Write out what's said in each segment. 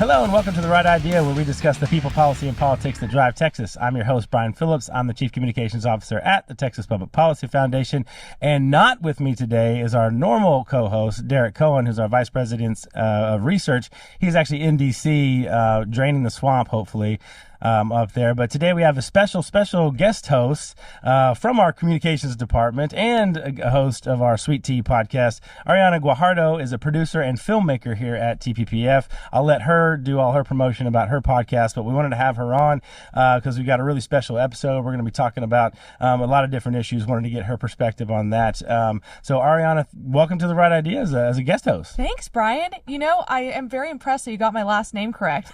Hello and welcome to The Right Idea, where we discuss the people, policy, and politics that drive Texas. I'm your host, Brian Phillips. I'm the Chief Communications Officer at the Texas Public Policy Foundation. And not with me today is our normal co-host, Derek Cohen, who's our Vice President of Research. He's actually in D.C. Draining the swamp, hopefully. Up there. But today we have a special guest host from our communications department and a host of our Sweet Tea podcast. Ariana Guajardo is a producer and filmmaker here at TPPF. I'll let her do all her promotion about her podcast, but we wanted to have her on because we've got a really special episode. We're going to be talking about a lot of different issues. Wanted to get her perspective on that. So Ariana, welcome to The Right Idea as a guest host. Thanks, Brian. You know, I am very impressed that you got my last name correct.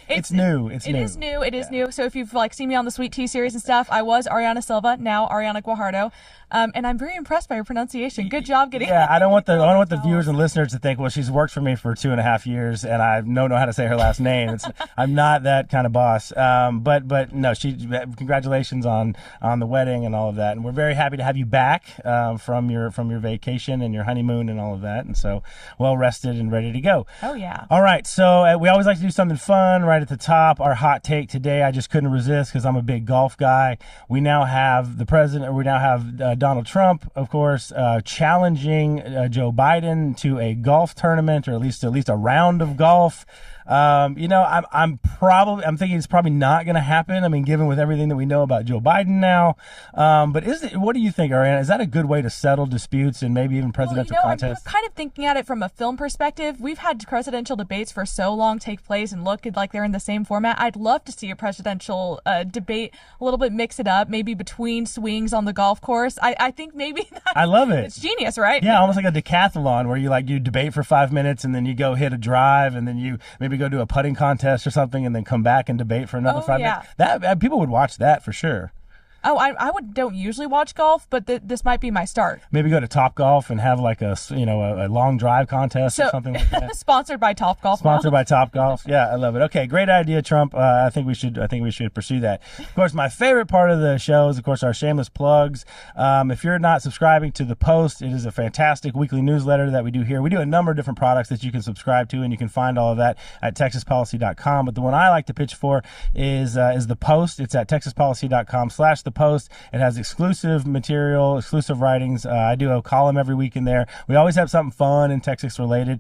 It's new. It is new. It is new. So if you've seen me on the Sweet Tea series and stuff, I was Ariana Silva, now Ariana Guajardo. And I'm very impressed by your pronunciation. Good job getting. Yeah, I don't want the viewers and listeners to think, well, she's worked for me for 2.5 years and I don't know how to say her last name. I'm not that kind of boss. But no, congratulations on the wedding and all of that. And we're very happy to have you back from your vacation and your honeymoon and all of that. And so well rested and ready to go. Oh yeah. All right. So we always like to do something fun right at the top. Our hot take today, I just couldn't resist because I'm a big golf guy. We now have Donald Trump, of course, challenging Joe Biden to a golf tournament, or at least a round of golf. I'm thinking it's probably not going to happen. I mean, given with everything that we know about Joe Biden now. But what do you think, Ariana? Is that a good way to settle disputes and maybe even presidential contests? I'm kind of thinking at it from a film perspective. We've had presidential debates for so long take place and look like they're in the same format. I'd love to see a presidential debate, a little bit mix it up, maybe between swings on the golf course. I think maybe I love it. It's genius, right? Yeah, almost like a decathlon where you debate for 5 minutes and then you go hit a drive and then you maybe go do a putting contest or something and then come back and debate for another 5 minutes. That people would watch that for sure. Oh, I don't usually watch golf, but this might be my start. Maybe go to Top Golf and have like a long drive contest or something like that. Sponsored by Top Golf. Sponsored by Top Golf. Yeah, I love it. Okay, great idea, Trump. I think we should pursue that. Of course, my favorite part of the show is, of course, our shameless plugs. If you're not subscribing to The Post, it is a fantastic weekly newsletter that we do here. We do a number of different products that you can subscribe to, and you can find all of that at texaspolicy.com. But the one I like to pitch for is The Post. It's at texaspolicy.com/The Post. It has exclusive material, exclusive writings. I do a column every week in there. We always have something fun and Texas related.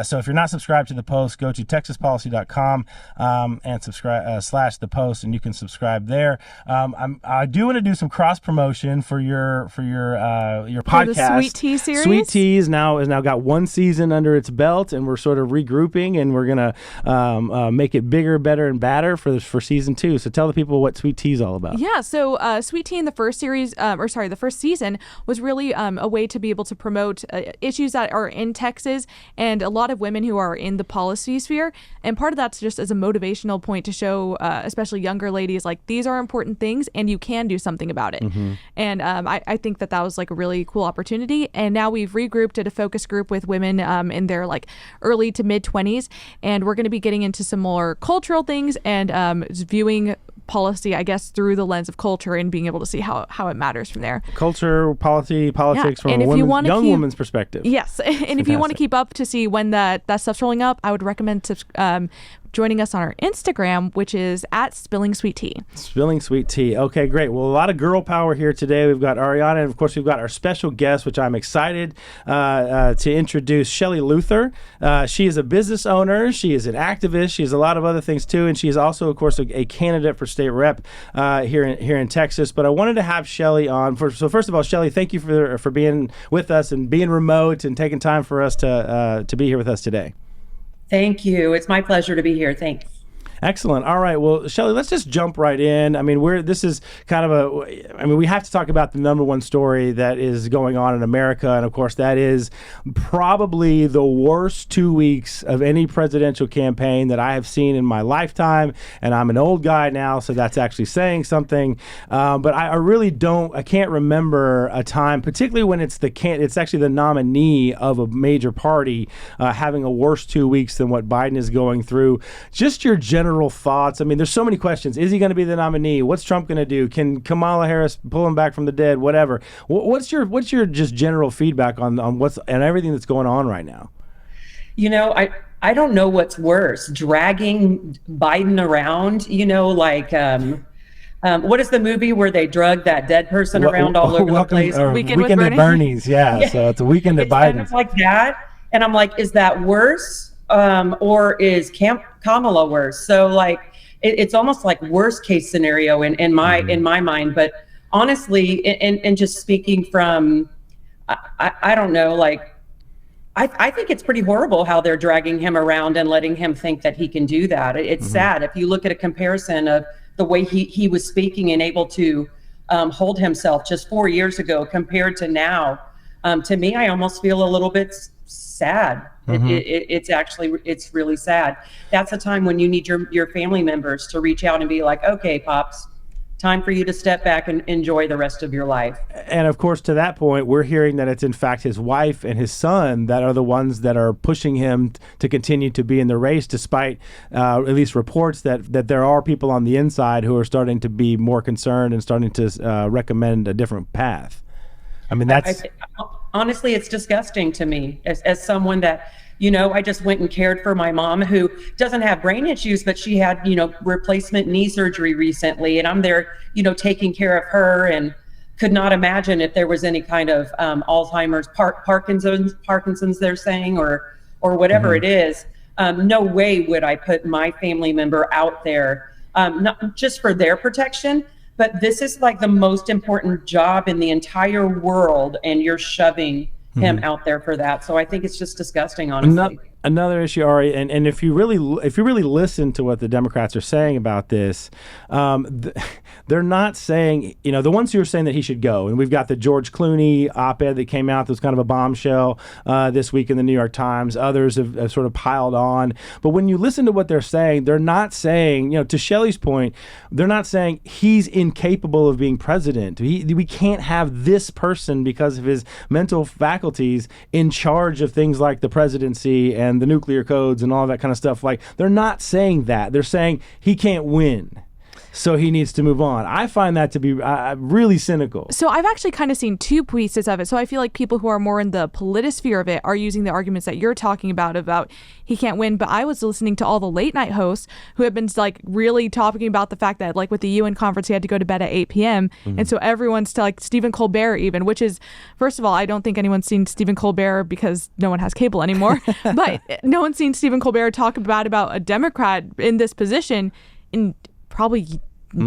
So if you're not subscribed to The Post, go to texaspolicy.com and subscribe /The Post, and you can subscribe there. I do want to do some cross promotion for your podcast. The Sweet Tea series. Sweet Tea has now got one season under its belt, and we're sort of regrouping, and we're gonna make it bigger, better, and badder for season 2. So tell the people what Sweet Tea is all about. Yeah. So Sweet Tea in the first season was really a way to be able to promote issues that are in Texas and a lot of women who are in the policy sphere. And part of that's just as a motivational point to show, especially younger ladies, like these are important things and you can do something about it. Mm-hmm. And I think that was like a really cool opportunity. And now we've regrouped at a focus group with women in their like early to mid 20s. And we're going to be getting into some more cultural things and viewing policy, I guess, through the lens of culture and being able to see how it matters from there. Culture, politics from a young woman's perspective. Yes. And if you want to keep up to see when that stuff's rolling up, I would recommend joining us on our Instagram, which is at Spilling Sweet Tea. Spilling Sweet Tea. Okay, great. Well, a lot of girl power here today. We've got Ariana, and of course, we've got our special guest, which I'm excited to introduce, Shelley Luther. She is a business owner. She is an activist. She is a lot of other things too, and she is also, of course, a candidate for state rep here in Texas. But I wanted to have Shelley on. So first of all, Shelley, thank you for being with us and being remote and taking time for us to be here with us today. Thank you. It's my pleasure to be here. Thanks. Excellent. All right. Well, Shelley, let's just jump right in. I mean, we have to talk about the number one story that is going on in America. And of course, that is probably the worst 2 weeks of any presidential campaign that I have seen in my lifetime. And I'm an old guy now, so that's actually saying something. But I can't remember a time, particularly when it's actually the nominee of a major party having a worse 2 weeks than what Biden is going through. Just your general thoughts. I mean, there's so many questions. Is he going to be the nominee? What's Trump going to do? Can Kamala Harris pull him back from the dead? Whatever. What's your just general feedback on what's and everything that's going on right now? You know, I don't know what's worse, dragging Biden around, what is the movie where they drug that dead person around all over the place? Weekend at Bernie's. Yeah. So it's a weekend at Biden's. Kind of like that. And I'm like, is that worse? Or is Kamala worse? So like, it's almost like worst case scenario in my mind. But honestly, and just speaking from, I don't know, like, I think it's pretty horrible how they're dragging him around and letting him think that he can do that. It's sad. If you look at a comparison of the way he was speaking and able to hold himself just 4 years ago compared to now, to me, I almost feel a little bit sad. It's really sad. That's a time when you need your family members to reach out and be like, okay, Pops, time for you to step back and enjoy the rest of your life. And of course, to that point, we're hearing that it's in fact his wife and his son that are the ones that are pushing him to continue to be in the race, despite at least reports that there are people on the inside who are starting to be more concerned and starting to recommend a different path. I mean, honestly, it's disgusting to me as someone that, I just went and cared for my mom who doesn't have brain issues, but she had, replacement knee surgery recently. And I'm there, taking care of her, and could not imagine if there was any kind of Alzheimer's, Parkinson's, they're saying, or whatever it is. No way would I put my family member out there, not just for their protection, but this is like the most important job in the entire world, and you're shoving him out there for that. So I think it's just disgusting, honestly. Another issue, Ari, and if you really listen to what the Democrats are saying about this, they're not saying, the ones who are saying that he should go, and we've got the George Clooney op-ed that came out that was kind of a bombshell this week in the New York Times. Others have sort of piled on. But when you listen to what they're saying, they're not saying, to Shelley's point, they're not saying he's incapable of being president. We can't have this person, because of his mental faculties, in charge of things like the presidency and the nuclear codes and all that kind of stuff. Like, they're not saying that. They're saying he can't win, so he needs to move on. I find that to be really cynical. So I've actually kind of seen two pieces of it. So I feel like people who are more in the politisphere of it are using the arguments that you're talking about he can't win. But I was listening to all the late night hosts who have been like really talking about the fact that like with the UN conference, he had to go to bed at 8 p.m. And so everyone's to like Stephen Colbert even, which is, first of all, I don't think anyone's seen Stephen Colbert because no one has cable anymore. But no one's seen Stephen Colbert talk about a Democrat in this position in probably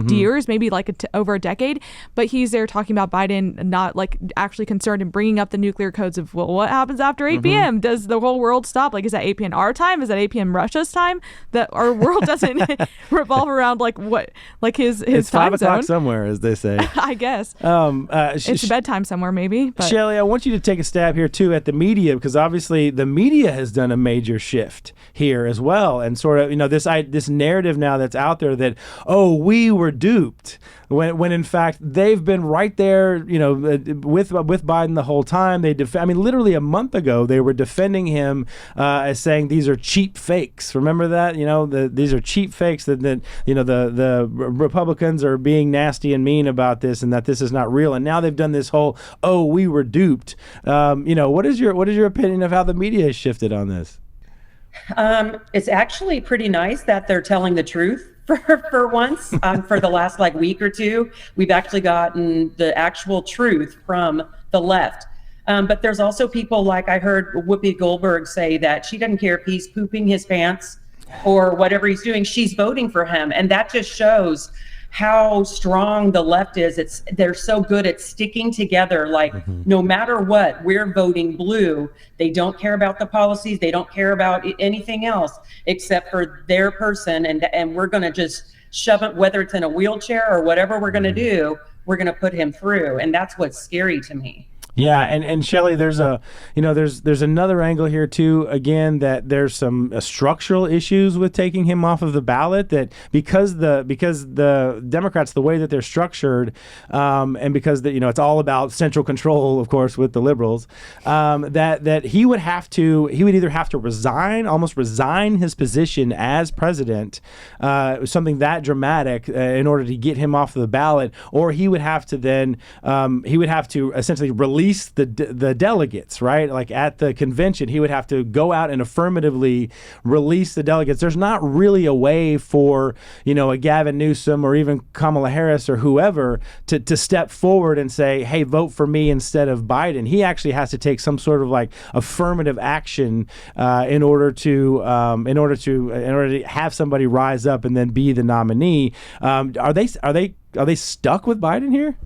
years, maybe like over a decade. But he's there talking about Biden not like actually concerned and bringing up the nuclear codes of, well, what happens after 8 p.m.? Does the whole world stop? Like, is that 8 p.m. our time? Is that 8 p.m. Russia's time? That our world doesn't revolve around like what, like his it's time 5 o'clock somewhere, as they say. I guess. It's bedtime somewhere, maybe. But. Shelley, I want you to take a stab here too at the media, because obviously the media has done a major shift here as well, and sort of this narrative now that's out there that, oh, we were duped, when in fact they've been right there, with Biden the whole time. Literally a month ago they were defending him as saying these are cheap fakes. Remember that? These are cheap fakes, that the Republicans are being nasty and mean about this, and that this is not real. And now they've done this whole, oh, we were duped. What is your opinion of how the media has shifted on this? It's actually pretty nice that they're telling the truth for once. For the last week or two, we've actually gotten the actual truth from the left. But there's also people, like I heard Whoopi Goldberg say that she doesn't care if he's pooping his pants or whatever he's doing. She's voting for him. And that just shows how strong the left is. They're so good at sticking together, no matter what, we're voting blue. They don't care about the policies. They don't care about anything else except for their person. And we're going to just shove it, whether it's in a wheelchair or whatever we're going to do, we're going to put him through. And that's what's scary to me. Yeah, and Shelley, there's another angle here too. Again, that there's some structural issues with taking him off of the ballot. That because the Democrats, the way that they're structured, and because it's all about central control, of course, with the liberals, that he would either have to resign his position as president, something that dramatic, in order to get him off of the ballot, or he would have to essentially relieve release the delegates, right? Like at the convention, he would have to go out and affirmatively release the delegates. There's not really a way for, a Gavin Newsom or even Kamala Harris or whoever to step forward and say, hey, vote for me instead of Biden. He actually has to take some sort of like affirmative action in order to have somebody rise up and then be the nominee. Are they stuck with Biden here?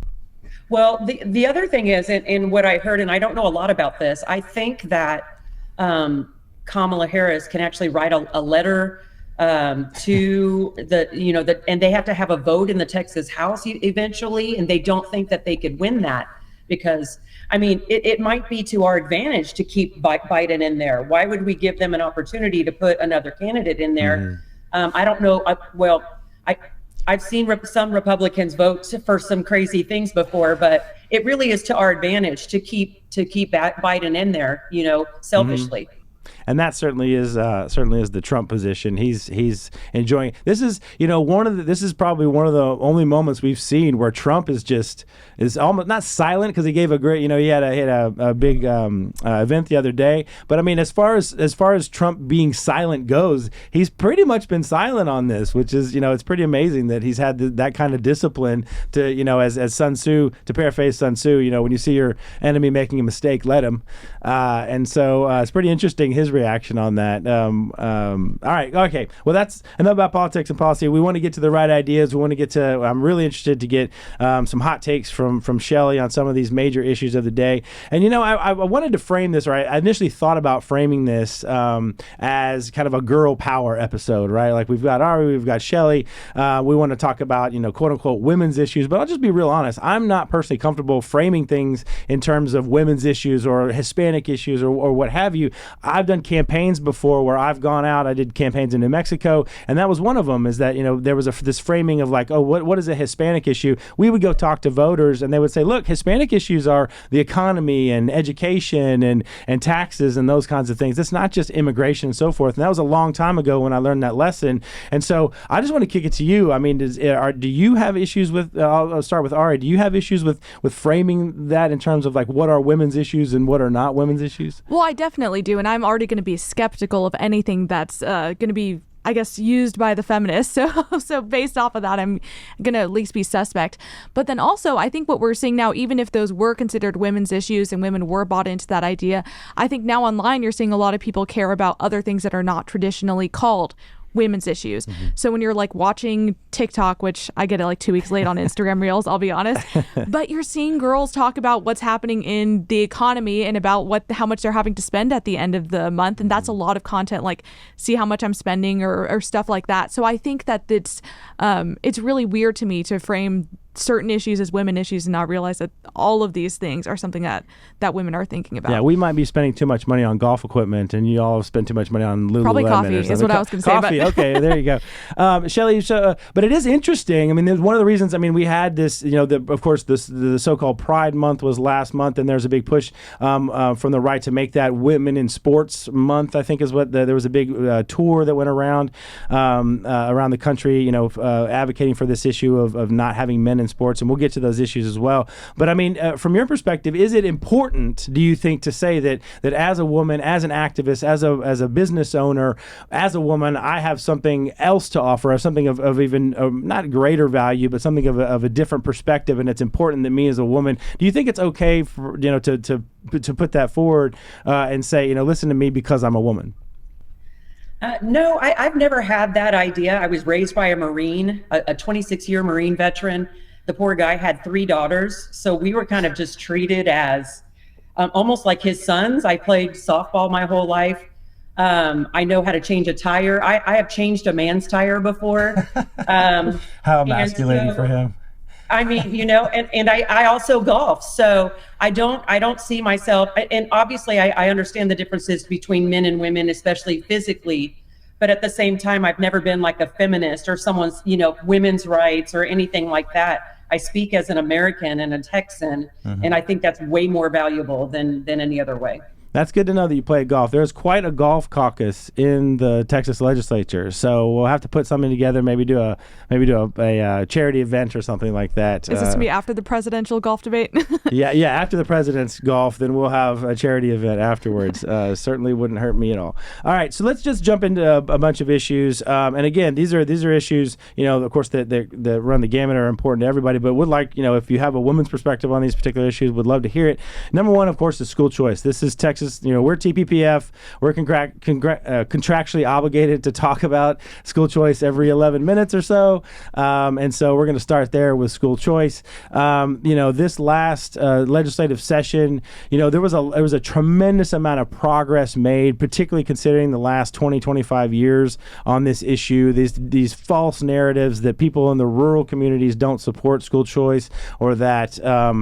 Well, the other thing is, and what I heard, and I don't know a lot about this, I think that Kamala Harris can actually write a letter to and they have to have a vote in the Texas House eventually, and they don't think that they could win that because, it might be to our advantage to keep Biden in there. Why would we give them an opportunity to put another candidate in there? I don't know. I've seen some Republicans vote for some crazy things before, but it really is to our advantage to keep Biden in there, selfishly. And that certainly is the Trump position. He's enjoying. This is this is probably one of the only moments we've seen where Trump is almost not silent, because he gave a great he had a big event the other day. But as far as Trump being silent goes, he's pretty much been silent on this, which is it's pretty amazing that he's had that kind of discipline to as Sun Tzu, to paraphrase Sun Tzu, when you see your enemy making a mistake, let him. And so it's pretty interesting his reaction on that. All right. Okay. Well, that's enough about politics and policy. We want to get to the right ideas. I'm really interested to get some hot takes from Shelley on some of these major issues of the day. And, I wanted to frame this, or I initially thought about framing this as kind of a girl power episode, right? Like we've got Ari, we've got Shelley. We want to talk about, quote unquote, women's issues, but I'll just be real honest. I'm not personally comfortable framing things in terms of women's issues or Hispanic issues or what have you. I've done campaigns before where I've gone out. I did campaigns in New Mexico, and that was one of them. Is that there was this framing of like, oh, what is a Hispanic issue? We would go talk to voters, and they would say, look, Hispanic issues are the economy and education and taxes and those kinds of things. It's not just immigration and so forth. And that was a long time ago when I learned that lesson. And so I just want to kick it to you. Do you have issues with? I'll start with Ari. Do you have issues with framing that in terms of like what are women's issues and what are not women's issues? Well, I definitely do, and I'm already going to be skeptical of anything that's going to be, I guess, used by the feminists. So based off of that, I'm going to at least be suspect. But then also, I think what we're seeing now, even if those were considered women's issues and women were bought into that idea, I think now online you're seeing a lot of people care about other things that are not traditionally called women's issues. So when you're like watching TikTok, which I get it like 2 weeks late on Instagram Reels, I'll be honest, but you're seeing girls talk about what's happening in the economy and about how much they're having to spend at the end of the month. And that's a lot of content, like see how much I'm spending or stuff like that. So I think that it's really weird to me to frame certain issues as women issues and not realize that all of these things are something that women are thinking about. Yeah, we might be spending too much money on golf equipment, and you all spend too much money on Lululemon. Probably coffee is what I was going to say. Coffee, okay, there you go. Shelley, but it is interesting. There's one of the reasons, we had this, of course, the so-called Pride Month was last month, and there's a big push from the right to make that Women in Sports Month, I think is what, there was a big tour that went around the country, advocating for this issue of not having men in sports, and we'll get to those issues as well. But from your perspective, is it important, do you think, to say that as a woman, as an activist, as a business owner, as a woman, I have something else to offer, something of even not greater value, but something of a different perspective, and it's important that me as a woman, do you think it's okay for to put that forward and say, listen to me because I'm a woman? No, I've never had that idea. I was raised by a Marine, a 26-year Marine veteran. The poor guy had 3 daughters. So we were kind of just treated as almost like his sons. I played softball my whole life. I know how to change a tire. I have changed a man's tire before. How emasculating for him. And I also golf. So I don't see myself, and obviously I understand the differences between men and women, especially physically, but at the same time, I've never been like a feminist or someone's, women's rights or anything like that. I speak as an American and a Texan, and I think that's way more valuable than any other way. That's good to know that you play golf. There's quite a golf caucus in the Texas legislature, so we'll have to put something together. Maybe do a charity event or something like that. Is this gonna be after the presidential golf debate? Yeah. After the president's golf, then we'll have a charity event afterwards. Certainly wouldn't hurt me at all. All right, so let's just jump into a bunch of issues. And again, these are issues, of course, that run the gamut, are important to everybody. But would like, if you have a woman's perspective on these particular issues, would love to hear it. Number one, of course, is school choice. This is Texas. We're TPPF. We're contractually obligated to talk about school choice every 11 minutes or so. And so we're going to start there with school choice. This last legislative session, there was a tremendous amount of progress made, particularly considering the last 25 years on this issue. These false narratives that people in the rural communities don't support school choice, or that that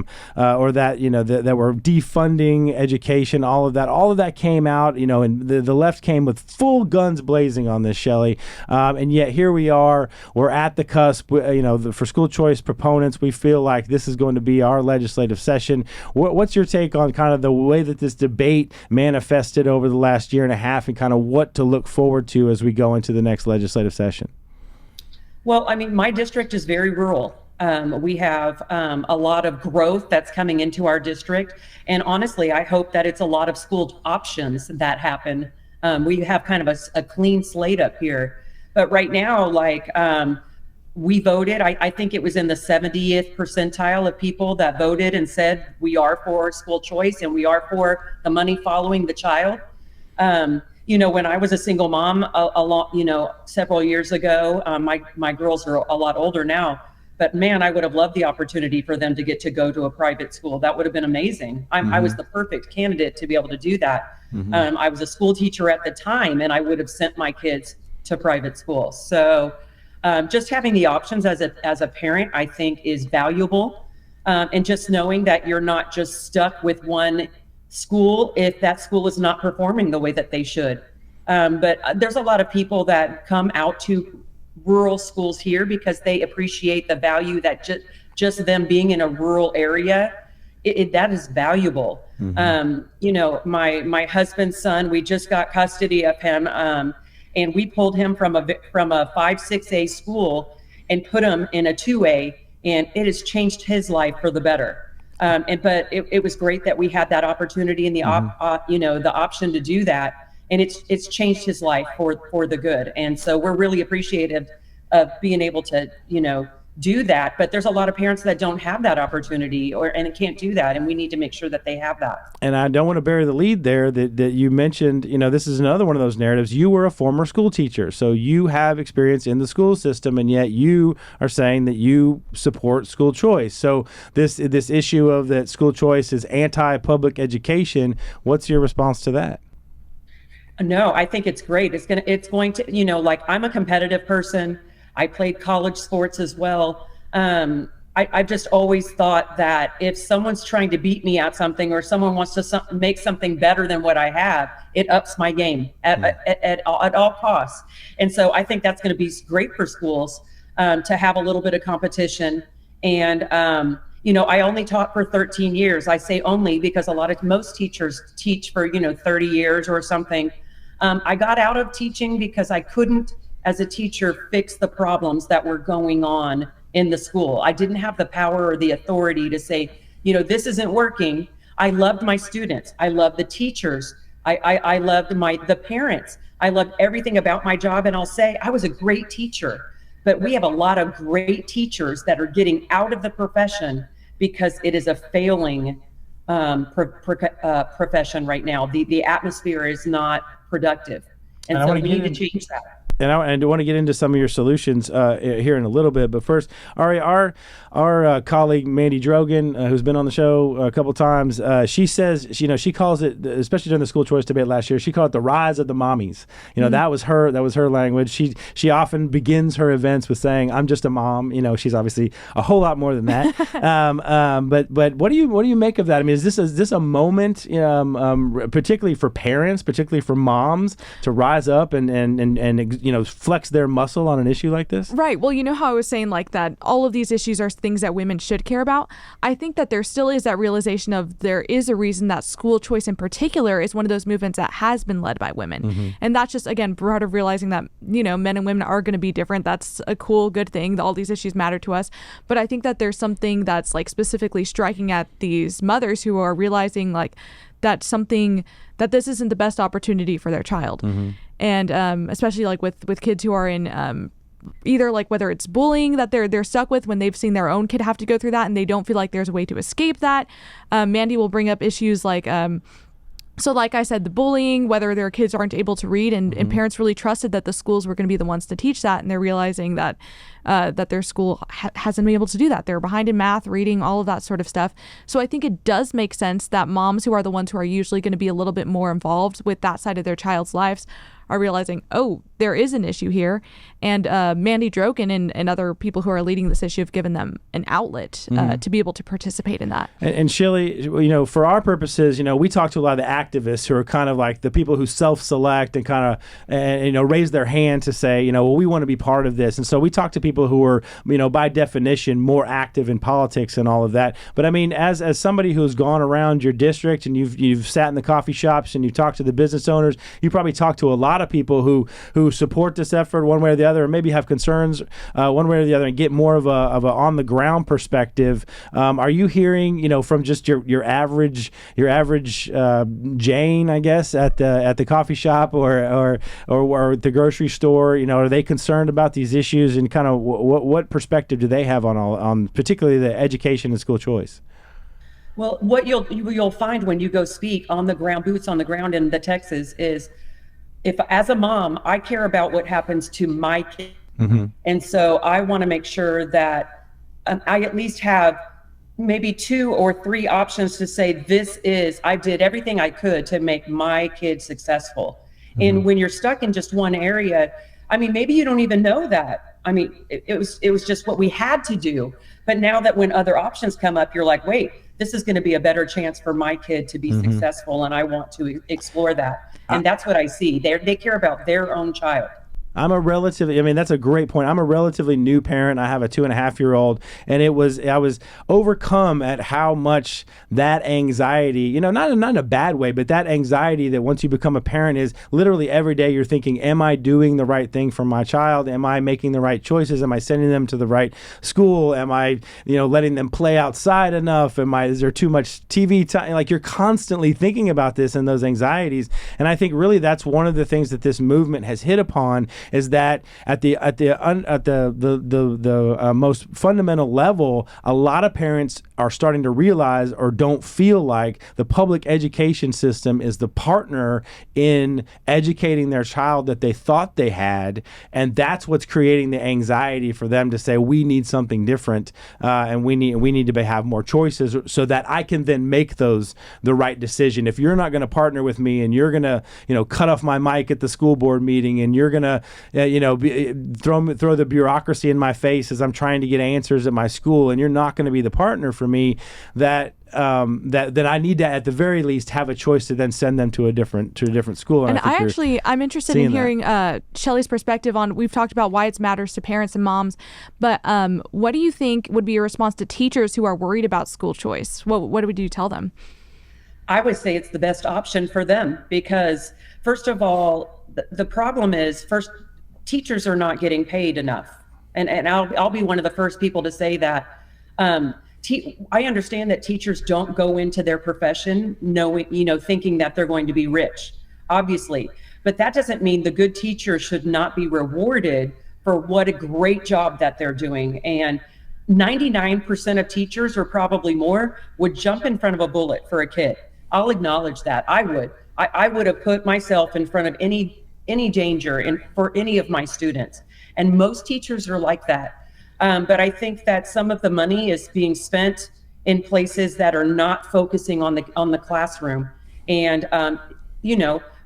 we're defunding education. All of that came out, and the left came with full guns blazing on this, Shelley. And yet here we are. We're at the cusp. For school choice proponents, we feel like this is going to be our legislative session. What's your take on kind of the way that this debate manifested over the last year and a half, and kind of what to look forward to as we go into the next legislative session? Well, I mean, my district is very rural. We have a lot of growth that's coming into our district. And honestly, I hope that it's a lot of school options that happen. We have kind of a clean slate up here. But right now, we voted, I think it was in the 70th percentile of people that voted and said we are for school choice and we are for the money following the child. When I was a single mom several years ago, my girls are a lot older now. But man, I would have loved the opportunity for them to get to go to a private school. That would have been amazing. I was the perfect candidate to be able to do that. I was a school teacher at the time, and I would have sent my kids to private schools. So just having the options as a parent, I think, is valuable. And just knowing that you're not just stuck with one school if that school is not performing the way that they should. But there's a lot of people that come out to rural schools here because they appreciate the value that just them being in a rural area, that is valuable. My husband's son, we just got custody of him, and we pulled him from a 5-6A school and put him in a 2A, and it has changed his life for the better. But it was great that we had that opportunity and the option to do that. And it's changed his life for the good. And so we're really appreciative of being able to, do that. But there's a lot of parents that don't have that opportunity and can't do that. And we need to make sure that they have that. And I don't want to bury the lead there that you mentioned, this is another one of those narratives. You were a former school teacher, so you have experience in the school system, and yet you are saying that you support school choice. So this issue of that school choice is anti-public education, what's your response to that? No, I think it's great. It's going to, I'm a competitive person. I played college sports as well. I've just always thought that if someone's trying to beat me at something, or someone wants to make something better than what I have, it ups my game at all costs. And so I think that's going to be great for schools to have a little bit of competition. And, I only taught for 13 years. I say only because most teachers teach for, 30 years or something. I got out of teaching because I couldn't, as a teacher, fix the problems that were going on in the school. I didn't have the power or the authority to say, this isn't working. I loved my students. I loved the teachers. I loved the parents. I loved everything about my job. And I'll say I was a great teacher, but we have a lot of great teachers that are getting out of the profession because it is a failing profession right now. The atmosphere is not productive. And so we need to change that. And I want to get into some of your solutions here in a little bit. But first, Ari, our colleague Mandy Drogan, who's been on the show a couple times, she says, she calls it, especially during the school choice debate last year, she called it the rise of the mommies. That was her language. She often begins her events with saying, "I'm just a mom." She's obviously a whole lot more than that. But what do you make of that? I mean, is this a moment, particularly for parents, particularly for moms, to rise up and flex their muscle on an issue like this? Right. Well, you know how I was saying like that all of these issues are things that women should care about. I think that there still is that realization of there is a reason that school choice in particular is one of those movements that has been led by women. And that's just, again, part of realizing that, men and women are going to be different. That's a cool, good thing. All these issues matter to us. But I think that there's something that's like specifically striking at these mothers who are realizing like that this isn't the best opportunity for their child. And especially like with kids who are in either like whether it's bullying that they're stuck with when they've seen their own kid have to go through that and they don't feel like there's a way to escape that. Mandy will bring up issues like so like I said, the bullying, whether their kids aren't able to read and parents really trusted that the schools were going to be the ones to teach that, and they're realizing that their school hasn't been able to do that. They're behind in math, reading, all of that sort of stuff. So I think it does make sense that moms who are the ones who are usually going to be a little bit more involved with that side of their child's lives are realizing, oh, there is an issue here. And Mandy Droken and other people who are leading this issue have given them an outlet to be able to participate in that. And Shelley, for our purposes, we talk to a lot of the activists who are kind of like the people who self-select and kind of, raise their hand to say, well, we want to be part of this. And so we talk to people who are, by definition, more active in politics and all of that. But I mean, as somebody who's gone around your district and you've sat in the coffee shops and you've talked to the business owners, you probably talk to a lot of people who support this effort one way or the other, or maybe have concerns one way or the other, and get more of a on the ground perspective. Are you hearing, from just your average Jane, I guess, at the coffee shop or at the grocery store, are they concerned about these issues, and kind of what perspective do they have on particularly the education and school choice? Well, what you'll find when you go speak on the ground, boots on the ground in the Texas, is if as a mom, I care about what happens to my kid. And so I want to make sure that I at least have maybe 2 or 3 options to say, I did everything I could to make my kid successful. And when you're stuck in just one area, I mean, maybe you don't even know that. I mean, it was just what we had to do. But now that when other options come up, you're like, wait, this is going to be a better chance for my kid to be successful, and I want to explore that. And that's what I see. They care about their own child. That's a great point. I'm a relatively new parent. I have a 2.5-year-old, and I was overcome at how much that anxiety, not in a bad way, but that anxiety that once you become a parent is literally every day you're thinking, am I doing the right thing for my child? Am I making the right choices? Am I sending them to the right school? Am I, letting them play outside enough? Is there too much TV time? Like, you're constantly thinking about this and those anxieties. And I think really that's one of the things that this movement has hit upon, is that at the most fundamental level, a lot of parents are starting to realize or don't feel like the public education system is the partner in educating their child that they thought they had, and that's what's creating the anxiety for them to say, we need something different, and we need to have more choices so that I can then make the right decision. If you're not going to partner with me, and you're going to cut off my mic at the school board meeting, and you're going to throw the bureaucracy in my face as I'm trying to get answers at my school, and you're not going to be the partner for me, that I need to at the very least have a choice to then send them to a different school. And I'm interested in hearing Shelley's perspective on, we've talked about why it matters to parents and moms, but what do you think would be a response to teachers who are worried about school choice? What would you tell them? I would say it's the best option for them, because first of all, the problem is, first, teachers are not getting paid enough. And I'll be one of the first people to say that. I understand that teachers don't go into their profession thinking that they're going to be rich, obviously. But that doesn't mean the good teacher should not be rewarded for what a great job that they're doing. And 99% of teachers, or probably more, would jump in front of a bullet for a kid. I'll acknowledge that. I would. I would have put myself in front of any danger for any of my students. And most teachers are like that. But I think that some of the money is being spent in places that are not focusing on the classroom. And,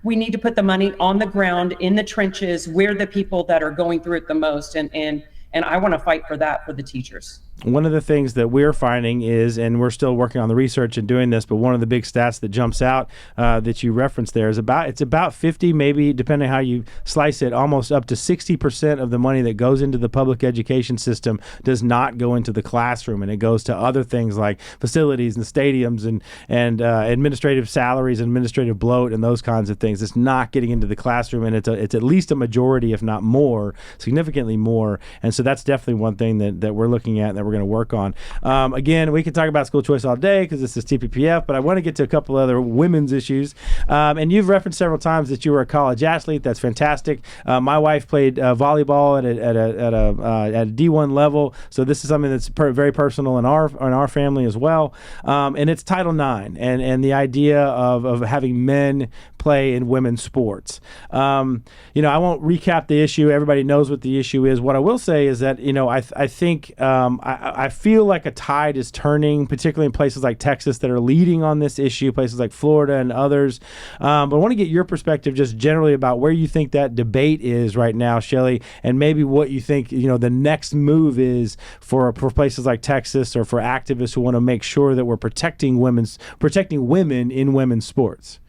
we need to put the money on the ground, in the trenches, where the people that are going through it the most. And I want to fight for that for the teachers. one of the things that we're finding is, and we're still working on the research and doing this, but one of the big stats that jumps out that you referenced there is it's about 50, maybe depending how you slice it, almost up to 60% of the money that goes into the public education system does not go into the classroom, and it goes to other things like facilities and stadiums and administrative salaries, administrative bloat, and those kinds of things. It's not getting into the classroom, and it's at least a majority, if not more, significantly more. And so that's definitely one thing that we're looking at and that we're going to work on. Again, we could talk about school choice all day because this is TPPF, but I want to get to a couple other women's issues. And you've referenced several times that you were a college athlete. That's fantastic. My wife played volleyball at a D1 level, so this is something that's very personal in our family as well. And it's Title IX and the idea of having men play in women's sports. I won't recap the issue. Everybody knows what the issue is. What I will say is that I think I feel like a tide is turning, particularly in places like Texas that are leading on this issue, places like Florida and others. But I want to get your perspective just generally about where you think that debate is right now, Shelley, and maybe what you think the next move is for places like Texas or for activists who want to make sure that we're protecting women in women's sports.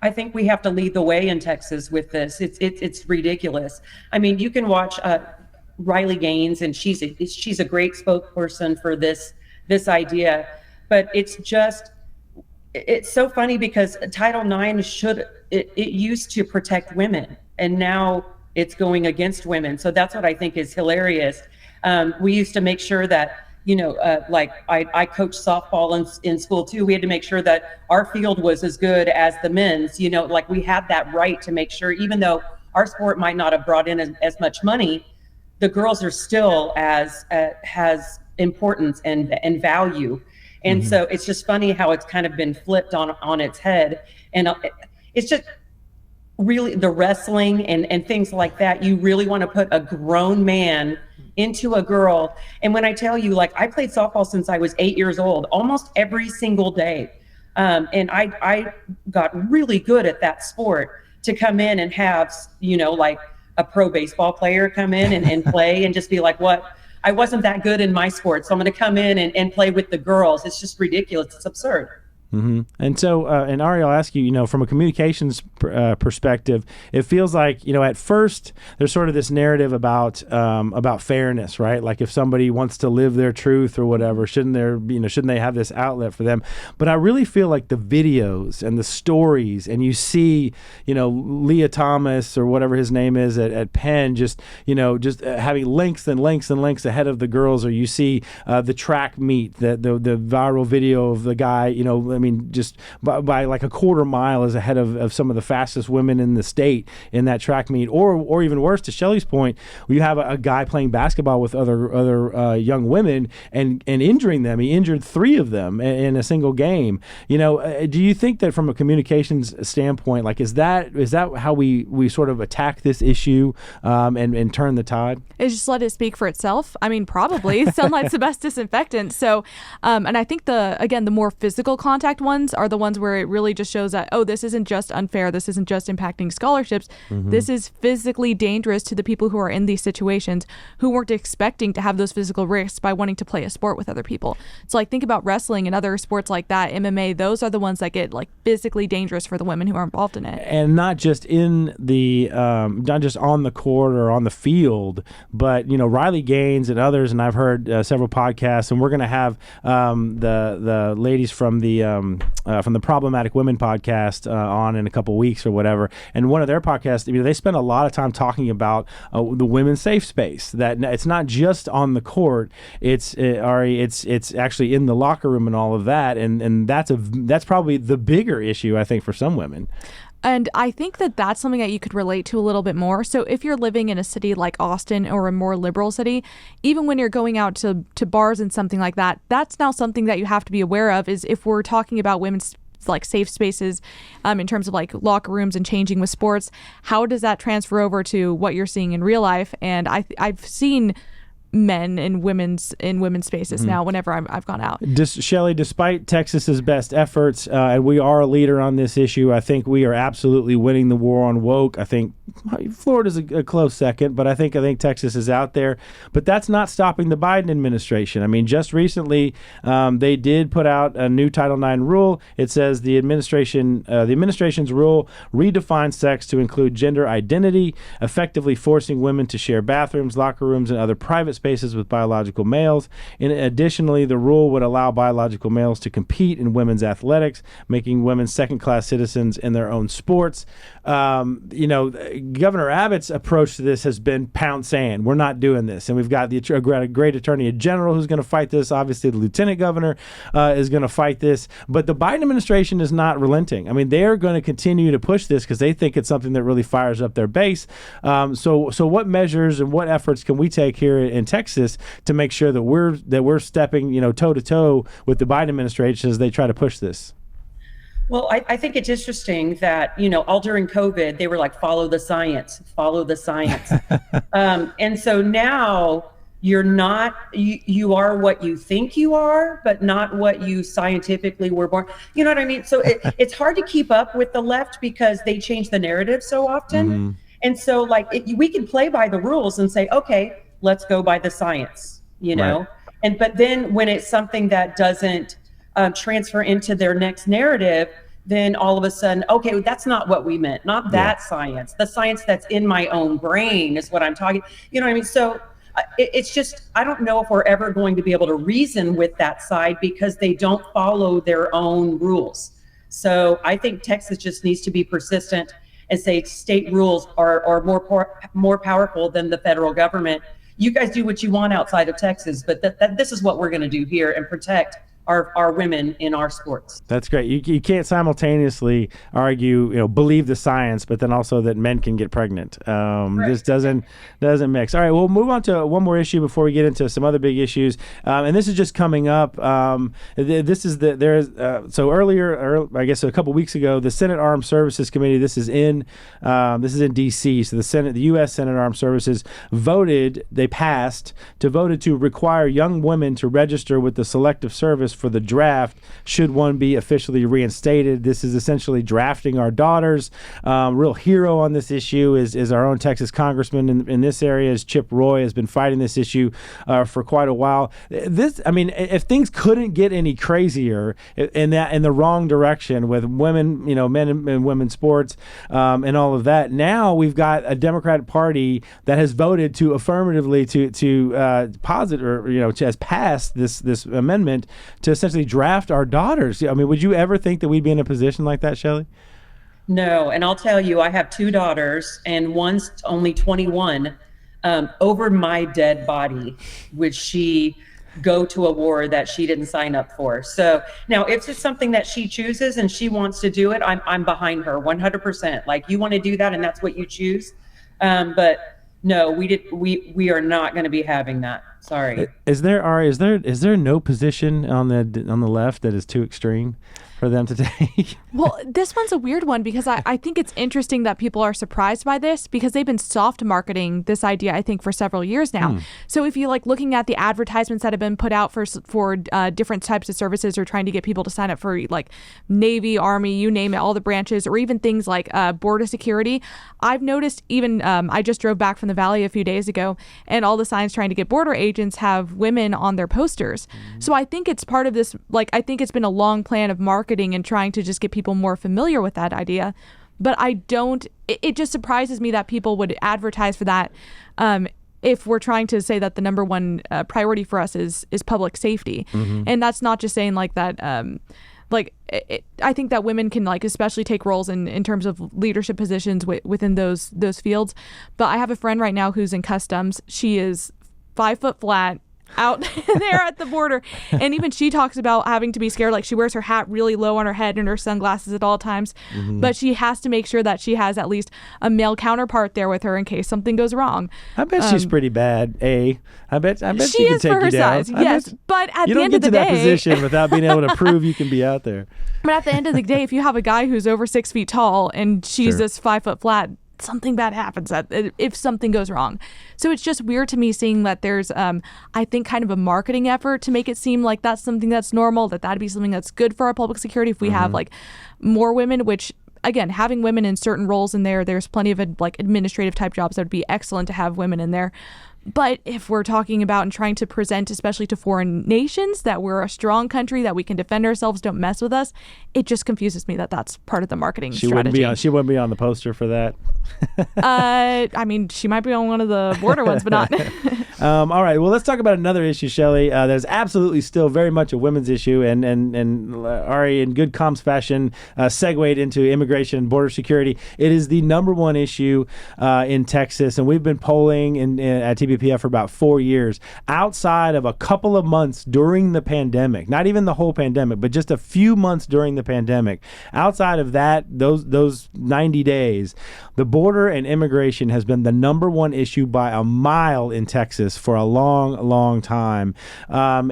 I think we have to lead the way in Texas with this. It's ridiculous. I mean, you can watch Riley Gaines, and she's a great spokesperson for this idea, but it's so funny because Title IX it used to protect women, and now it's going against women. So that's what I think is hilarious. We used to make sure that like I coached softball in school too. We had to make sure that our field was as good as the men's, like we had that right to make sure, even though our sport might not have brought in as much money, the girls are still has importance and value. And so it's just funny how it's kind of been flipped on its head. And it's just really the wrestling and things like that. You really want to put a grown man into a girl. And when I tell you, like, I played softball since I was 8 years old, almost every single day. And I got really good at that sport. To come in and have, like a pro baseball player come in and play and just be like, what? I wasn't that good in my sport, so I'm going to come in and play with the girls. It's just ridiculous. It's absurd. Mm-hmm. And so, and Ari, I'll ask you, from a communications perspective, it feels like, at first there's sort of this narrative about fairness, right? Like if somebody wants to live their truth or whatever, shouldn't they have this outlet for them? But I really feel like the videos and the stories, and you see, Leah Thomas or whatever his name is at Penn, just having lengths and lengths and lengths ahead of the girls, or you see the track meet, the viral video of the guy, just by like a quarter mile is ahead of some of the fastest women in the state in that track meet, or even worse, to Shelley's point, you have a guy playing basketball with other young women and injuring them. He injured 3 of them in a single game. Do you think that from a communications standpoint, like is that how we sort of attack this issue and turn the tide? Is just let it speak for itself. I mean, probably sunlight's the best disinfectant. So, and I think the more physical contact ones are the ones where it really just shows that, this isn't just unfair. This isn't just impacting scholarships. Mm-hmm. This is physically dangerous to the people who are in these situations who weren't expecting to have those physical risks by wanting to play a sport with other people. So like think about wrestling and other sports like that, MMA, those are the ones that get like physically dangerous for the women who are involved in it. And not just in the, not just on the court or on the field, but, Riley Gaines and others, and I've heard several podcasts, and we're going to have the ladies from the Problematic Women podcast on in a couple weeks or whatever. And one of their podcasts, they spend a lot of time talking about the women's safe space. That it's not just on the court; it's actually in the locker room and all of that. And that's probably the bigger issue, I think, for some women. And I think that that's something that you could relate to a little bit more. So if you're living in a city like Austin or a more liberal city, even when you're going out to bars and something like that, that's now something that you have to be aware of, is if we're talking about women's like safe spaces in terms of like locker rooms and changing with sports, how does that transfer over to what you're seeing in real life? And I've seen men in women's spaces now whenever I've gone out. Shelley, despite Texas's best efforts, and we are a leader on this issue, I think we are absolutely winning the war on woke. I think Florida's a close second, but I think Texas is out there. But that's not stopping the Biden administration. I mean, just recently they did put out a new Title IX rule. It says the administration's rule redefines sex to include gender identity, effectively forcing women to share bathrooms, locker rooms, and other private spaces with biological males. And additionally, the rule would allow biological males to compete in women's athletics, making women second-class citizens in their own sports. Governor Abbott's approach to this has been pound sand. We're not doing this. And we've got a great attorney general who's going to fight this. Obviously, the lieutenant governor is going to fight this. But the Biden administration is not relenting. I mean, they're going to continue to push this because they think it's something that really fires up their base. So what measures and what efforts can we take here in Texas to make sure that we're stepping, toe to toe with the Biden administration as they try to push this? Well, I think it's interesting that, all during COVID, they were like, follow the science. And so now you're not, you are what you think you are, but not what you scientifically were born. You know what I mean? So it's hard to keep up with the left because they change the narrative so often. Mm-hmm. And so we can play by the rules and say, okay, let's go by the science, Right. But then when it's something that doesn't transfer into their next narrative, then all of a sudden, okay, that's not what we meant. Not that science. The science that's in my own brain is what I'm talking. You know what I mean? So it's just, I don't know if we're ever going to be able to reason with that side because they don't follow their own rules. So I think Texas just needs to be persistent and say state rules are more powerful than the federal government. You guys do what you want outside of Texas, but this is what we're going to do here and protect our women in our sports. That's great. You can't simultaneously argue, believe the science, but then also that men can get pregnant. This doesn't mix. All right, we'll move on to one more issue before we get into some other big issues. And this is just coming up. So earlier, I guess a couple weeks ago, the Senate Armed Services Committee. This is in D.C. So the U.S. Senate Armed Services voted to require young women to register with the Selective Service for the draft should one be officially reinstated. This is essentially drafting our daughters. Real hero on this issue is our own Texas congressman in this area, is Chip Roy, has been fighting this issue for quite a while. If things couldn't get any crazier in the wrong direction with women, men and women's sports and all of that, now we've got a Democratic Party that has voted to affirmatively to pass this amendment to essentially draft our daughters. I mean, would you ever think that we'd be in a position like that, Shelley? No, and I'll tell you, I have two daughters, and one's only 21. Over my dead body would she go to a war that she didn't sign up for. So now, if it's something that she chooses and she wants to do it, I'm behind her 100%. Like, you want to do that, and that's what you choose. But no, we are not going to be having that. Sorry. Is there no position on the left that is too extreme for them to take? Well, this one's a weird one because I think it's interesting that people are surprised by this because they've been soft marketing this idea, I think, for several years now. So if you looking at the advertisements that have been put out for different types of services or trying to get people to sign up for Navy, Army, you name it, all the branches, or even things like border security, I've noticed even I just drove back from the Valley a few days ago and all the signs trying to get border agents have women on their posters. So I think it's part of this, I think it's been a long plan of marketing and trying to just get people more familiar with that idea. But it just surprises me that people would advertise for that if we're trying to say that the number one priority for us is public safety. Mm-hmm. And that's not just saying that I think that women can especially take roles in terms of leadership positions within those fields. But I have a friend right now who's in customs. She is 5 foot flat out there at the border, and even she talks about having to be scared. She wears her hat really low on her head and her sunglasses at all times. Mm-hmm. But she has to make sure that she has at least a male counterpart there with her in case something goes wrong. I bet she's pretty bad. I bet she can is take for her you down. size. Yes, but at the end of the day, you don't get to that position without being able to prove you can be out there. But at the end of the day, if you have a guy who's over 6 feet tall and she's this 5 foot flat, something bad happens, that if something goes wrong. So it's just weird to me seeing that there's, I think, kind of a marketing effort to make it seem like that's something that's normal, that'd be something that's good for our public security if we have like more women, which, again, having women in certain roles in there's plenty of like administrative type jobs that would be excellent to have women in there. But if we're talking about and trying to present, especially to foreign nations, that we're a strong country, that we can defend ourselves, don't mess with us, it just confuses me that that's part of the marketing strategy. She wouldn't be on the poster for that. I mean, she might be on one of the border ones, but not. All right. Well, let's talk about another issue, Shelley. There's absolutely still very much a women's issue, and Ari, in good comms fashion, segued into immigration and border security. It is the number one issue in Texas, and we've been polling at TBPF for about 4 years. Outside of a couple of months during the pandemic, not even the whole pandemic, but just a few months during the pandemic. Outside of that, those 90 days, the border and immigration has been the number one issue by a mile in Texas for a long, long time. The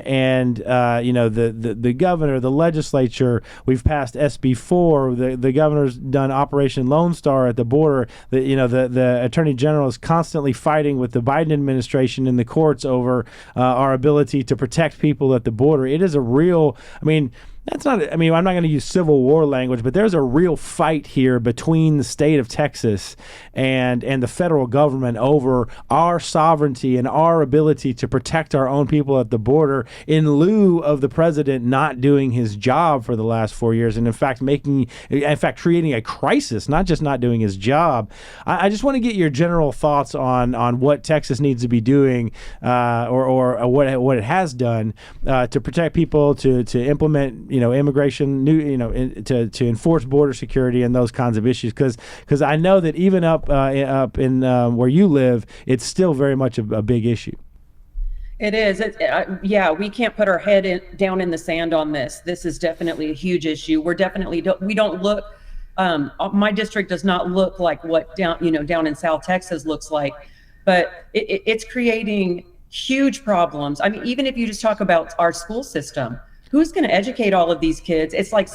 governor, the legislature, we've passed SB4. The governor's done Operation Lone Star at the border. The attorney general is constantly fighting with the Biden administration in the courts over our ability to protect people at the border. It is a real, I'm not going to use Civil War language, but there's a real fight here between the state of Texas and the federal government over our sovereignty and our ability to protect our own people at the border, in lieu of the president not doing his job for the last 4 years, and in fact creating a crisis, not just not doing his job. I just want to get your general thoughts on what Texas needs to be doing, or what it has done to protect people, to implement immigration, to enforce border security and those kinds of issues. Because I know that even up in where you live, it's still very much a big issue. It is. We can't put our head down in the sand on this. This is definitely a huge issue. We don't look. My district does not look like what down in South Texas looks like, but it's creating huge problems. I mean, even if you just talk about our school system. Who's going to educate all of these kids? It's like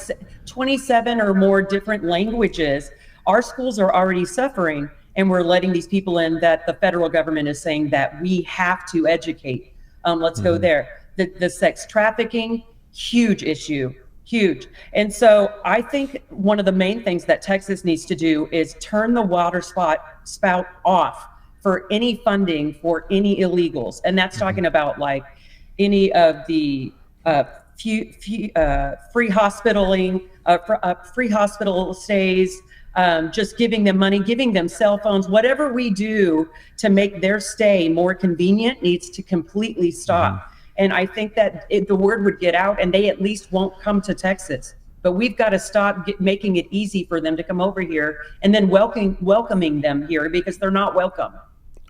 27 or more different languages. Our schools are already suffering, and we're letting these people in that the federal government is saying that we have to educate. Let's go there. The sex trafficking, huge issue, huge. And so I think one of the main things that Texas needs to do is turn the water spout off for any funding for any illegals. And that's talking about like any of the free hospitaling, free hospital stays, just giving them money, giving them cell phones, whatever we do to make their stay more convenient needs to completely stop. And I think that the word would get out and they at least won't come to Texas. But we've got to stop making it easy for them to come over here and then welcoming them here, because they're not welcome.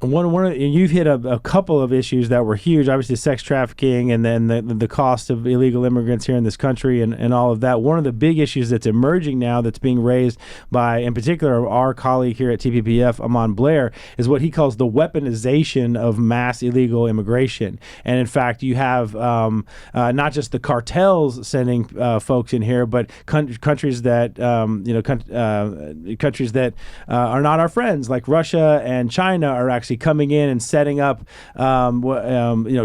You've hit a couple of issues that were huge, obviously sex trafficking and then the cost of illegal immigrants here in this country and all of that. One of the big issues that's emerging now that's being raised by, in particular, our colleague here at TPPF, Amon Blair, is what he calls the weaponization of mass illegal immigration. And in fact, you have not just the cartels sending folks in here, but countries that are not our friends, like Russia and China, are actually coming in and setting up,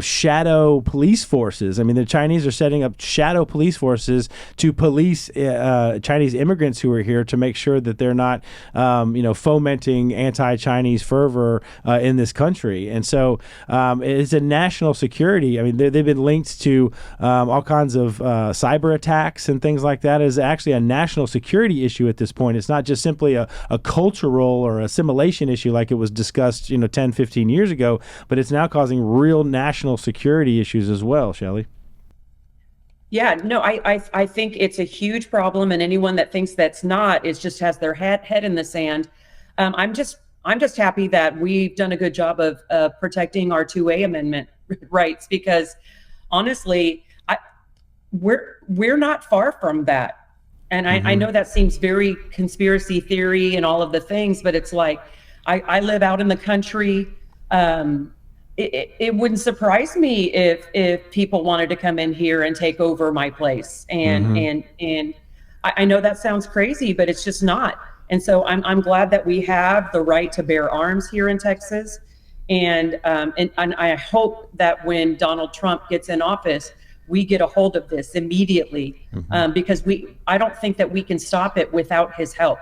shadow police forces. I mean, the Chinese are setting up shadow police forces to police Chinese immigrants who are here to make sure that they're not, fomenting anti-Chinese fervor in this country. And so it's a national security. I mean, they've been linked to all kinds of cyber attacks and things like that. Is actually a national security issue at this point. It's not just simply a cultural or assimilation issue like it was discussed, 10, 15 years ago, but it's now causing real national security issues as well, Shelley. Yeah, no, I think it's a huge problem, and anyone that thinks that's not just has their head in the sand. I'm just happy that we've done a good job of protecting our 2A amendment rights, because honestly, we're not far from that. And I know that seems very conspiracy theory and all of the things, but it's like, I live out in the country. It wouldn't surprise me if people wanted to come in here and take over my place. And I know that sounds crazy, but it's just not. And so I'm glad that we have the right to bear arms here in Texas. And I hope that when Donald Trump gets in office, we get a hold of this immediately, because I don't think that we can stop it without his help.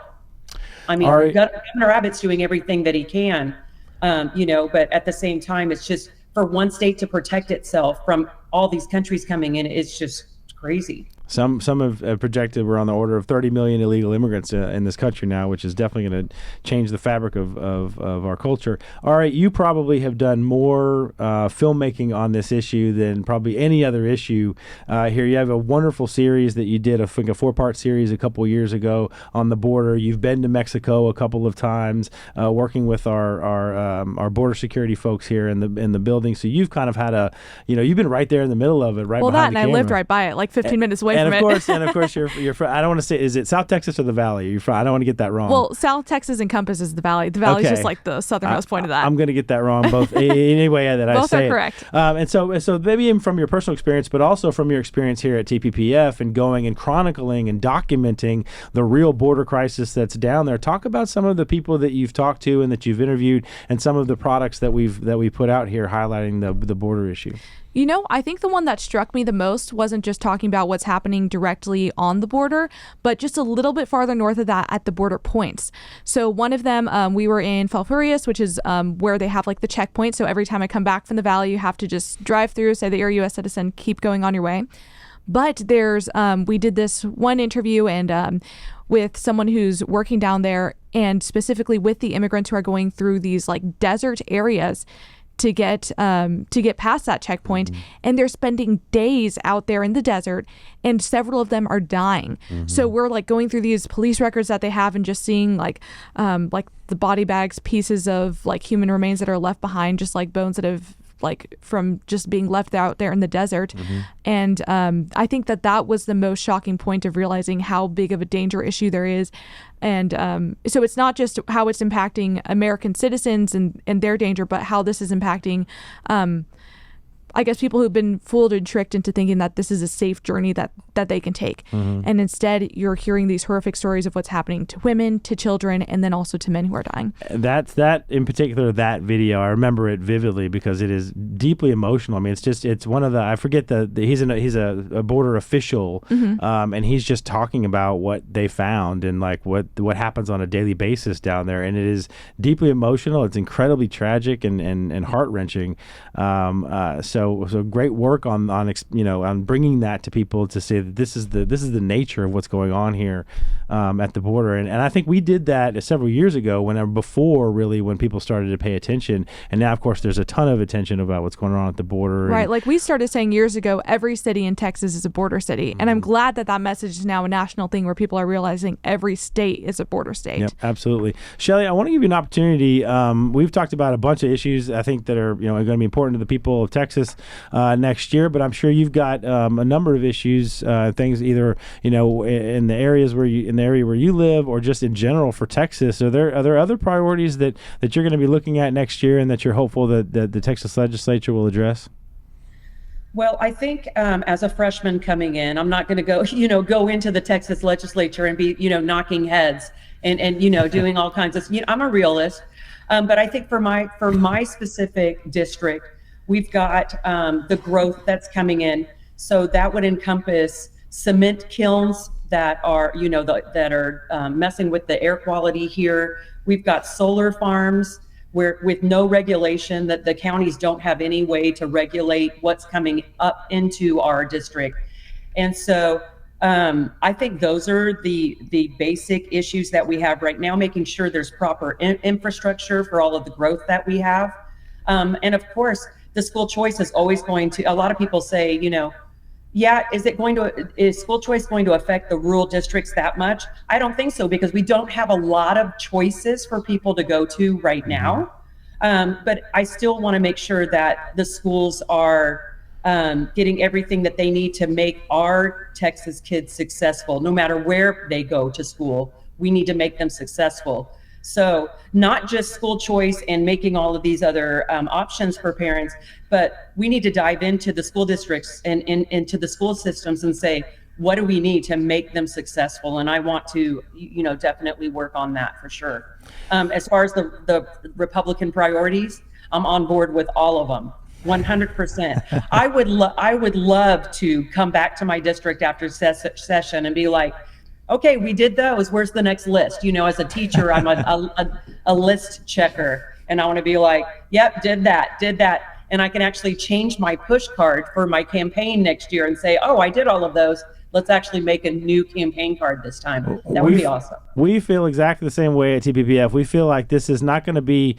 I mean, Governor Abbott's doing everything that he can, but at the same time, it's just for one state to protect itself from all these countries coming in, it's just crazy. Some have projected we're on the order of 30 million illegal immigrants in this country now, which is definitely going to change the fabric of our culture. All right, you probably have done more filmmaking on this issue than probably any other issue here. You have a wonderful series that you did, I think a 4-part series a couple of years ago on the border. You've been to Mexico a couple of times, working with our border security folks here in the building. So you've kind of had you've been right there in the middle of it, right? Well, behind that, and I lived right by it, like 15 minutes away. And of course, you're from, I don't want to say, is it South Texas or the Valley? You're from, I don't want to get that wrong. Well, South Texas encompasses the Valley. The Valley is just like the southernmost point of that. I'm going to get that wrong both any way that I say it. Both are correct. And so maybe even from your personal experience, but also from your experience here at TPPF and going and chronicling and documenting the real border crisis that's down there. Talk about some of the people that you've talked to and that you've interviewed, and some of the products that we put out here highlighting the border issue. I think the one that struck me the most wasn't just talking about what's happening directly on the border, but just a little bit farther north of that at the border points. So one of them, we were in Falfurrias, which is where they have like the checkpoint. So every time I come back from the Valley, you have to just drive through, say that you're a U.S. citizen, keep going on your way. But there's, we did this one interview and with someone who's working down there, and specifically with the immigrants who are going through these like desert areas to get past that checkpoint, and they're spending days out there in the desert, and several of them are dying. So we're like going through these police records that they have and just seeing like the body bags, pieces of like human remains that are left behind, just like bones that have like from just being left out there in the desert. And I think that was the most shocking point of realizing how big of a danger issue there is. And so it's not just how it's impacting American citizens and their danger, but how this is impacting I guess people who've been fooled and tricked into thinking that this is a safe journey that they can take. And instead, you're hearing these horrific stories of what's happening to women, to children, and then also to men who are dying. That in particular, that video, I remember it vividly because it is deeply emotional. I mean, it's one of the, I forget he's a border official, and he's just talking about what they found and like what happens on a daily basis down there. And it is deeply emotional. It's incredibly tragic and heart-wrenching. So great work on bringing that to people to say that this is the nature of what's going on here at the border, and I think we did that several years ago when people started to pay attention, and now of course there's a ton of attention about what's going on at the border. Right, like we started saying years ago, every city in Texas is a border city, and I'm glad that message is now a national thing where people are realizing every state is a border state. Yep, absolutely. Shelley, I want to give you an opportunity. We've talked about a bunch of issues I think that are going to be important to the people of Texas next year, but I'm sure you've got a number of issues, things either in the area where you live or just in general for Texas. Are there other priorities that you're going to be looking at next year and that you're hopeful that the Texas legislature will address? Well, I think as a freshman coming in, I'm not going to go into the Texas legislature and be knocking heads and doing all kinds of. I'm a realist, but I think for my specific district, we've got the growth that's coming in. So that would encompass cement kilns that are, messing with the air quality here. We've got solar farms where with no regulation, that the counties don't have any way to regulate what's coming up into our district. And so I think those are the basic issues that we have right now, making sure there's proper infrastructure for all of the growth that we have. And of course, the school choice is always going to, a lot of people say, is school choice going to affect the rural districts that much? I don't think so, because we don't have a lot of choices for people to go to right now. But I still want to make sure that the schools are getting everything that they need to make our Texas kids successful. No matter where they go to school, we need to make them successful. So not just school choice and making all of these other options for parents, but we need to dive into the school districts and into the school systems and say, what do we need to make them successful? And I want to, definitely work on that for sure. As far as the Republican priorities, I'm on board with all of them. 100%. I would love to come back to my district after session and be like, okay, we did those. Where's the next list? As a teacher, I'm a list checker, and I want to be like, yep, did that. And I can actually change my push card for my campaign next year and say, oh, I did all of those. Let's actually make a new campaign card this time. That would be awesome. We feel exactly the same way at TPPF. We feel like this is not going to be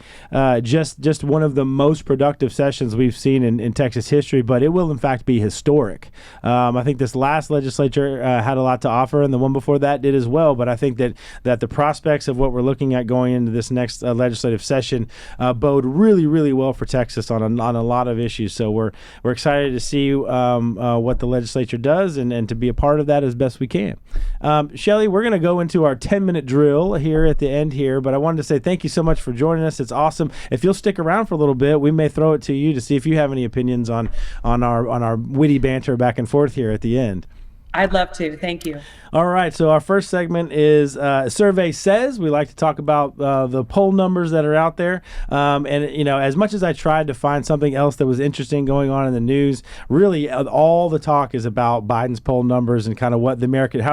just one of the most productive sessions we've seen in Texas history, but it will in fact be historic. I think this last legislature had a lot to offer, and the one before that did as well. But I think that the prospects of what we're looking at going into this next legislative session bode really, really well for Texas on a lot of issues. So we're excited to see what the legislature does and to be a part of that as best we can. Shelley, we're going to go into our 10-minute drill here at the end here, but I wanted to say thank you so much for joining us. It's awesome. If you'll stick around for a little bit, we may throw it to you to see if you have any opinions on our witty banter back and forth here at the end. I'd love to. Thank you. All right. So our first segment is Survey Says. We like to talk about the poll numbers that are out there. And, as much as I tried to find something else that was interesting going on in the news, really all the talk is about Biden's poll numbers and kind of how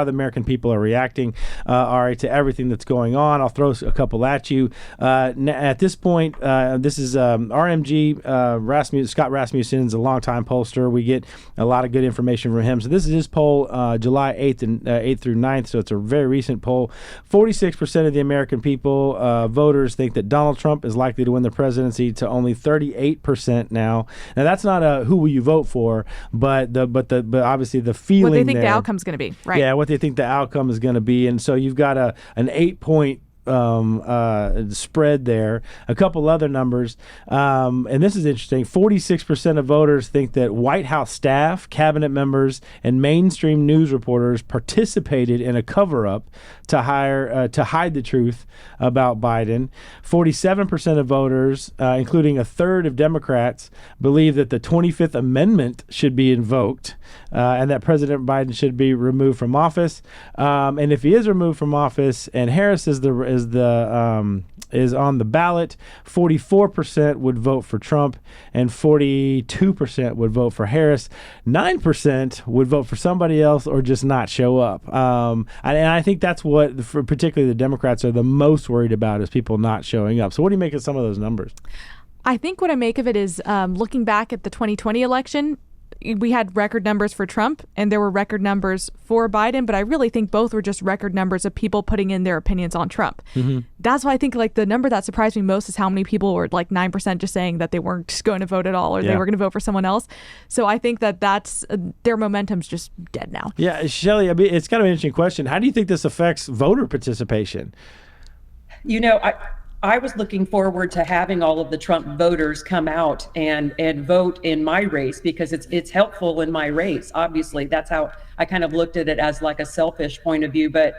the American people are reacting to everything that's going on. I'll throw a couple at you. At this point, this is RMG. Scott Rasmussen's a longtime pollster. We get a lot of good information from him. So this is his poll July 8th and 8th through 9th, so it's a very recent poll. 46% of the American people, voters, think that Donald Trump is likely to win the presidency, to only 38% now. Now that's not who will you vote for, but obviously the feeling what they think there, the outcome's going to be, right? Yeah, what they think the outcome is going to be, and so you've got an 8-point spread there. A couple other numbers, and this is interesting. 46% of voters think that White House staff, cabinet members, and mainstream news reporters participated in a cover-up to hide the truth about Biden. 47% of voters, including a third of Democrats, believe that the 25th Amendment should be invoked and that President Biden should be removed from office. And if he is removed from office and Harris is on the ballot, 44% would vote for Trump and 42% would vote for Harris. 9% would vote for somebody else or just not show up. And I think that's what particularly the Democrats are the most worried about, is people not showing up. So what do you make of some of those numbers? I think what I make of it is looking back at the 2020 election, we had record numbers for Trump and there were record numbers for Biden, but I really think both were just record numbers of people putting in their opinions on Trump. Mm-hmm. That's why I think the number that surprised me most is how many people were 9% just saying that they weren't just going to vote at all, or they were going to vote for someone else. So I think that's their momentum's just dead now. Yeah, Shelley, it's kind of an interesting question. How do you think this affects voter participation? I was looking forward to having all of the Trump voters come out and vote in my race, because it's helpful in my race. Obviously, that's how I kind of looked at it, as like a selfish point of view. But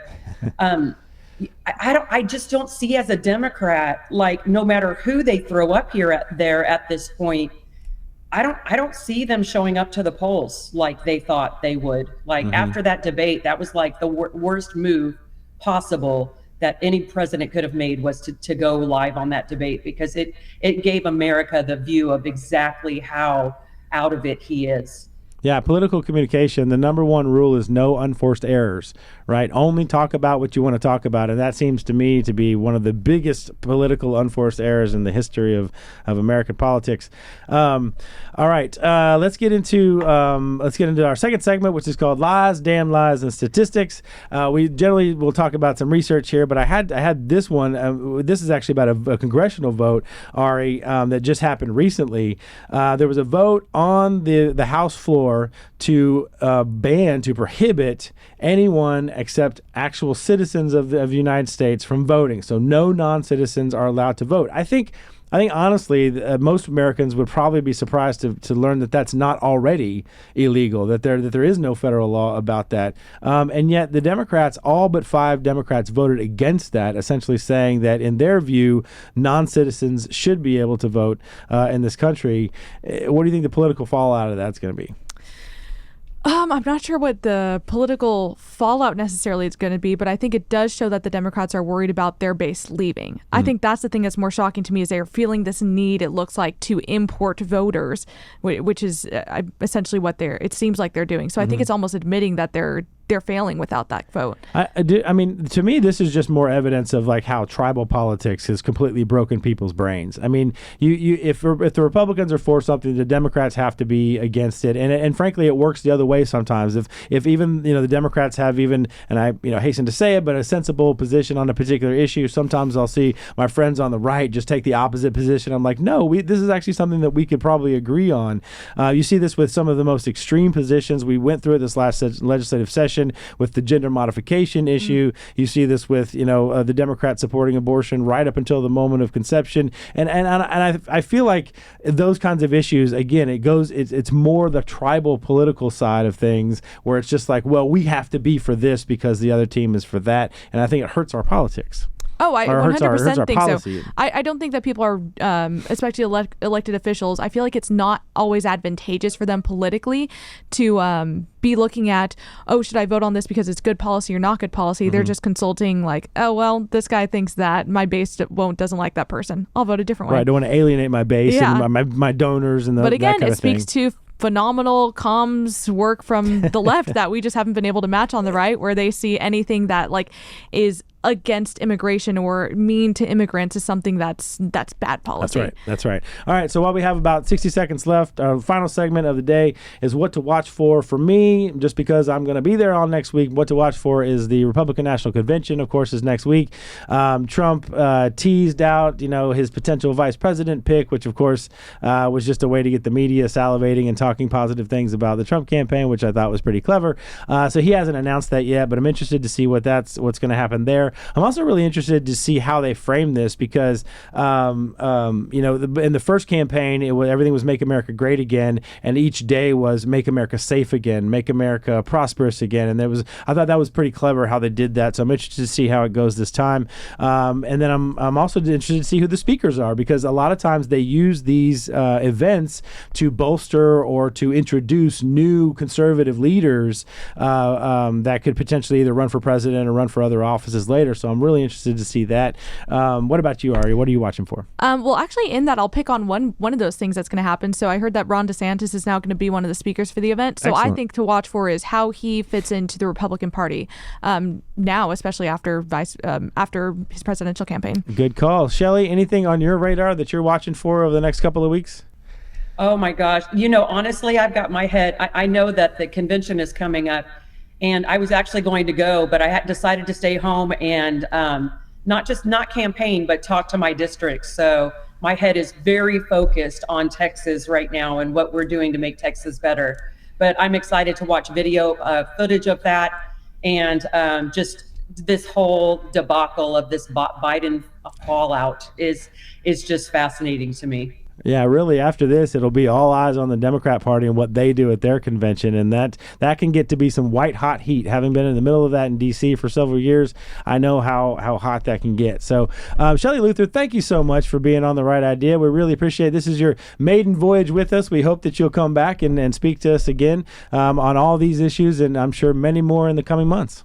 I just don't see, as a Democrat, no matter who they throw up at this point, I don't see them showing up to the polls like they thought they would. After that debate, that was the worst move possible that any president could have made, was to go live on that debate, because it gave America the view of exactly how out of it he is. Yeah, political communication, the number one rule is no unforced errors, right? Only talk about what you want to talk about, and that seems to me to be one of the biggest political unforced errors in the history of American politics. All right, let's get into our second segment, which is called Lies, Damn Lies, and Statistics. We generally will talk about some research here, but I had this one. This is actually about a congressional vote, Ari, that just happened recently. There was a vote on the House floor to prohibit anyone except actual citizens of the United States from voting. So no non-citizens are allowed to vote. I think honestly, most Americans would probably be surprised to learn that that's not already illegal, that there is no federal law about that. And yet the Democrats, all but 5 Democrats, voted against that, essentially saying that in their view, non-citizens should be able to vote in this country. What do you think the political fallout of that's going to be? I'm not sure what the political fallout necessarily is going to be, but I think it does show that the Democrats are worried about their base leaving. I think that's the thing that's more shocking to me is they're feeling this need, it looks like, to import voters, which is essentially what it seems like they're doing. So I think it's almost admitting that they're failing without that vote. I mean, to me, this is just more evidence of like how tribal politics has completely broken people's brains. I mean, if the Republicans are for something, the Democrats have to be against it, and frankly, it works the other way sometimes. If even the Democrats have and I hasten to say it, but a sensible position on a particular issue, sometimes I'll see my friends on the right just take the opposite position. I'm like, no, this is actually something that we could probably agree on. You see this with some of the most extreme positions. We went through it this last legislative session with the gender modification issue. You see this with the Democrats supporting abortion right up until the moment of conception, and I feel like those kinds of issues, again, it's more the tribal political side of things where it's just like, well, we have to be for this because the other team is for that, and I think it hurts our politics. Oh, I 100% think policy. so. I don't think that people are, especially elected officials, I feel like it's not always advantageous for them politically to be looking at, oh, should I vote on this because it's good policy or not good policy? They're just consulting like, oh, well, this guy thinks that my base doesn't like that person. I'll vote a different way. Right, I don't want to alienate my base and my donors and But again, that kind it of thing. speaks to phenomenal comms work from the left that we just haven't been able to match on the right, where they see anything that is against immigration or mean to immigrants is something that's bad policy. That's right. All right, so while we have about 60 seconds left, our final segment of the day is what to watch for me, just because I'm going to be there all next week. What to watch for is the Republican National Convention, of course, is next week. Trump teased out, his potential vice president pick, which, of course, was just a way to get the media salivating and talking positive things about the Trump campaign, which I thought was pretty clever. So he hasn't announced that yet, but I'm interested to see what's going to happen there. I'm also really interested to see how they frame this because, in the first campaign, everything was Make America Great Again, and each day was Make America Safe Again, Make America Prosperous Again, and I thought that was pretty clever how they did that. So I'm interested to see how it goes this time, and then I'm also interested to see who the speakers are, because a lot of times they use these events to bolster or to introduce new conservative leaders that could potentially either run for president or run for other offices later. So I'm really interested to see that. What about you, Ari? What are you watching for? Well, actually, in that, I'll pick on one of those things that's going to happen. So I heard that Ron DeSantis is now going to be one of the speakers for the event. So Excellent. I think to watch for is how he fits into the Republican Party now, especially after his presidential campaign. Good call. Shelley, anything on your radar that you're watching for over the next couple of weeks? Oh my gosh. Honestly, I've got my head. I know that the convention is coming up, and I was actually going to go, but I had decided to stay home and not campaign, but talk to my districts. So my head is very focused on Texas right now and what we're doing to make Texas better. But I'm excited to watch video footage of that, and just this whole debacle of this Biden fallout is just fascinating to me. Yeah, really, after this, it'll be all eyes on the Democrat Party and what they do at their convention, and that can get to be some white-hot heat. Having been in the middle of that in D.C. for several years, I know how hot that can get. So, Shelley Luther, thank you so much for being on The Right Idea. We really appreciate it. This is your maiden voyage with us. We hope that you'll come back and speak to us again on all these issues, and I'm sure many more in the coming months.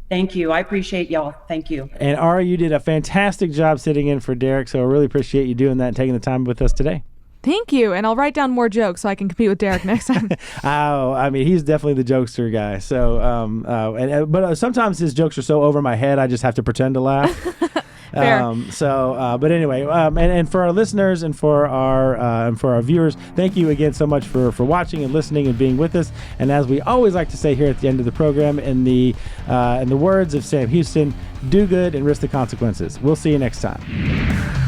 Thank you. I appreciate y'all. Thank you. And Ari, you did a fantastic job sitting in for Derek, so I really appreciate you doing that and taking the time with us today. Thank you. And I'll write down more jokes so I can compete with Derek next time. He's definitely the jokester guy. So, but sometimes his jokes are so over my head, I just have to pretend to laugh. Fair. But anyway, and for our listeners and for our viewers, thank you again so much for watching and listening and being with us. And as we always like to say here at the end of the program, in the words of Sam Houston, do good and risk the consequences. We'll see you next time.